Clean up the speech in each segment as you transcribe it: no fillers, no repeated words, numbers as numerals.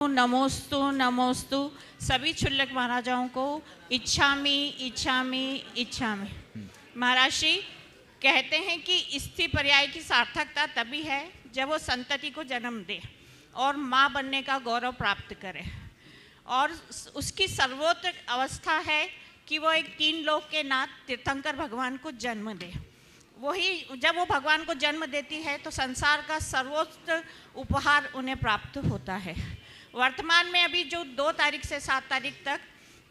नमोस्तु नमोस्तु सभी क्षुल्लक महाराजाओं को इच्छामि इच्छामि इच्छामि। महाराज श्री कहते हैं कि स्त्री पर्याय की सार्थकता तभी है जब वो संतति को जन्म दे और माँ बनने का गौरव प्राप्त करे, और उसकी सर्वोत्तम अवस्था है कि वो एक तीन लोक के नाथ तीर्थंकर भगवान को जन्म दे। वही जब वो भगवान को जन्म देती है तो संसार का सर्वोच्च उपहार उन्हें प्राप्त होता है। वर्तमान में अभी जो 2 तारीख से 7 तारीख तक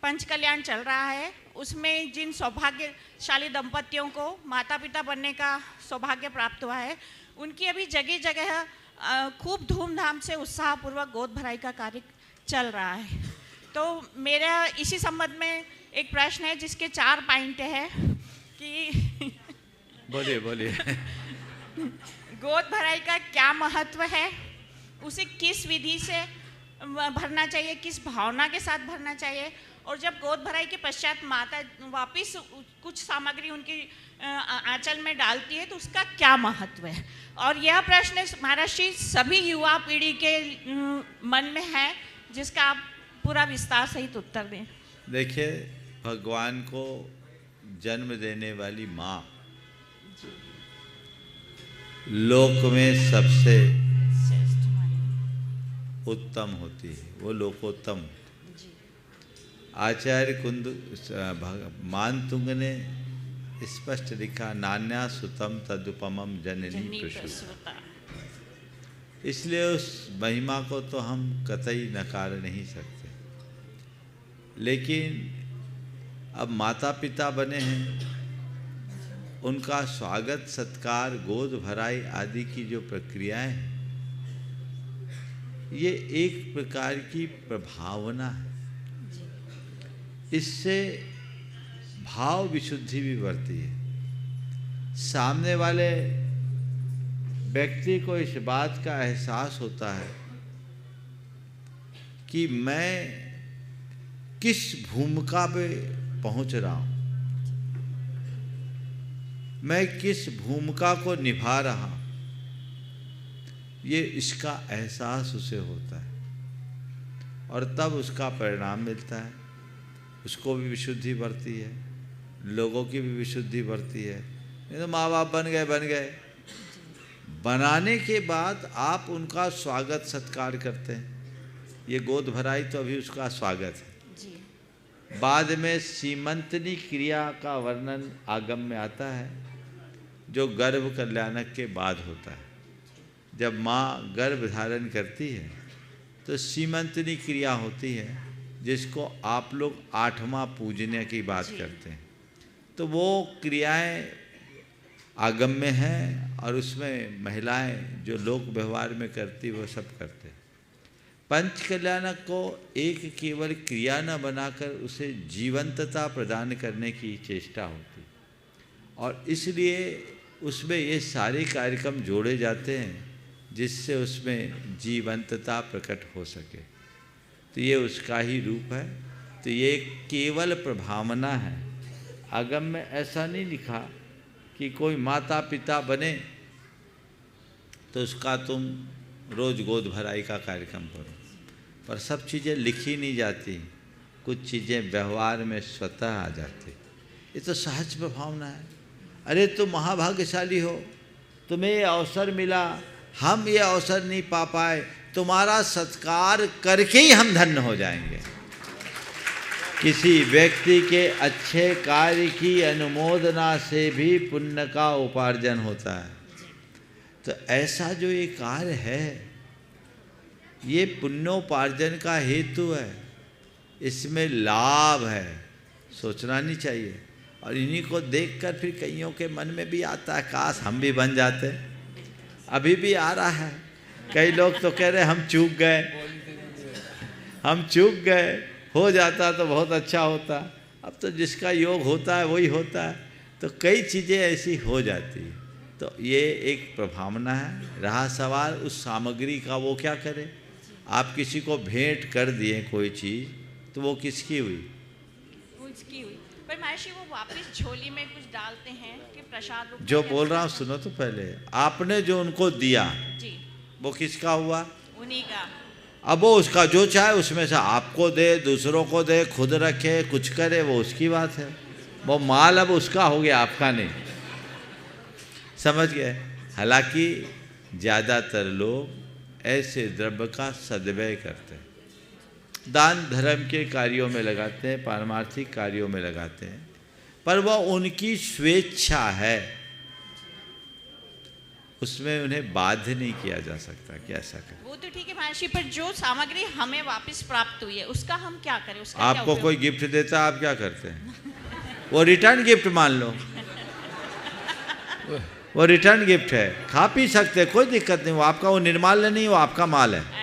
पंच कल्याण चल रहा है, उसमें जिन सौभाग्यशाली दंपतियों को माता पिता बनने का सौभाग्य प्राप्त हुआ है, उनकी अभी जगह जगह खूब धूमधाम से उत्साहपूर्वक गोद भराई का कार्य चल रहा है। तो मेरा इसी संबंध में एक प्रश्न है जिसके 4 पॉइंट है कि बोलिए गोद भराई का क्या महत्व है, उसे किस विधि से भरना चाहिए, किस भावना के साथ भरना चाहिए, और जब गोद भराई के पश्चात माता वापस कुछ सामग्री उनकी आंचल में डालती है तो उसका क्या महत्व है। और यह प्रश्न महाराज श्री सभी युवा पीढ़ी के मन में है, जिसका आप पूरा विस्तार सहित उत्तर दें। देखिए, भगवान को जन्म देने वाली माँ लोक में सबसे उत्तम होती है, वो लोकोत्तम। आचार्य मानतुंग ने स्पष्ट लिखा, नान्या सुतम तदुपमम जननी प्रसूता। इसलिए उस महिमा को तो हम कतई नकार नहीं सकते। लेकिन अब माता पिता बने हैं, उनका स्वागत सत्कार गोद भराई आदि की जो प्रक्रियाएं हैं, ये एक प्रकार की प्रभावना है। इससे भाव विशुद्धि भी बढ़ती है। सामने वाले व्यक्ति को इस बात का एहसास होता है कि मैं किस भूमिका पे पहुंच रहा हूं, मैं किस भूमिका को निभा रहा हूं, ये इसका एहसास उसे होता है और तब उसका परिणाम मिलता है। उसको भी विशुद्धि बढ़ती है, लोगों की भी विशुद्धि बढ़ती है। नहीं तो माँ बाप बन गए, बनाने के बाद आप उनका स्वागत सत्कार करते हैं। ये गोद भराई तो अभी उसका स्वागत है। बाद में सीमंतनी क्रिया का वर्णन आगम में आता है, जो गर्भ कल्याणक के बाद होता है। जब माँ गर्भ धारण करती है तो सीमंतनी क्रिया होती है, जिसको आप लोग 8वां पूजने की बात करते हैं। तो वो क्रियाएं आगम में हैं और उसमें महिलाएं जो लोक व्यवहार में करती वो सब करते हैं। पंच कल्याणक को एक केवल क्रिया न बनाकर उसे जीवंतता प्रदान करने की चेष्टा होती, और इसलिए उसमें ये सारे कार्यक्रम जोड़े जाते हैं जिससे उसमें जीवंतता प्रकट हो सके। तो ये उसका ही रूप है। तो ये केवल प्रभावना है। आगम में ऐसा नहीं लिखा कि कोई माता पिता बने तो उसका तुम रोज गोद भराई का कार्यक्रम करो, पर सब चीज़ें लिखी नहीं जाती, कुछ चीज़ें व्यवहार में स्वतः आ जाती। ये तो सहज प्रभावना है। अरे तुम महाभाग्यशाली हो, तुम्हें ये अवसर मिला, हम ये अवसर नहीं पा पाए, तुम्हारा सत्कार करके ही हम धन्य हो जाएंगे। किसी व्यक्ति के अच्छे कार्य की अनुमोदना से भी पुण्य का उपार्जन होता है। तो ऐसा जो ये कार्य है, ये पुण्योपार्जन का हेतु है, इसमें लाभ है, सोचना नहीं चाहिए। और इन्हीं को देखकर फिर कईयों के मन में भी आता है, काश हम भी बन जाते। अभी भी आ रहा है। कई लोग तो कह रहे हम चूक गए, हो जाता तो बहुत अच्छा होता। अब तो जिसका योग होता है वही होता है, तो कई चीज़ें ऐसी हो जाती है। तो ये एक प्रभावना है। रहा सवाल उस सामग्री का, वो क्या करे। आप किसी को भेंट कर दिए कोई चीज़, तो वो किसकी हुई? उसकी हुई। पर महर्षि वो वापस झोली में कुछ डालते हैं कि प्रसाद रूप। जो बोल रहा हूँ सुनो तो पहले, आपने जो उनको दिया जी, वो किसका हुआ? उन्हीं का। अब वो उसका जो चाहे उसमें से आपको दे, दूसरों को दे, खुद रखे, कुछ करे, वो उसकी बात है। वो माल अब उसका हो गया, आपका नहीं। समझ गए? हालांकि ज़्यादातर लोग ऐसे द्रव्य का सद्व्यय करते हैं, दान धर्म के कार्यों में लगाते हैं, पारमार्थिक कार्यों में लगाते हैं, पर वह उनकी स्वेच्छा है, उसमें उन्हें बाध्य नहीं किया जा सकता कि ऐसा करें। वो तो ठीक है महर्षि, पर जो सामग्री हमें वापस प्राप्त हुई है उसका हम क्या करें? उसका आपको कोई गिफ्ट देता, आप क्या करते हैं? वो रिटर्न गिफ्ट मान लो, वो रिटर्न गिफ्ट है, खा पी सकते, कोई दिक्कत नहीं, वो आपका, वो निर्माल्य नहीं, वो आपका माल है।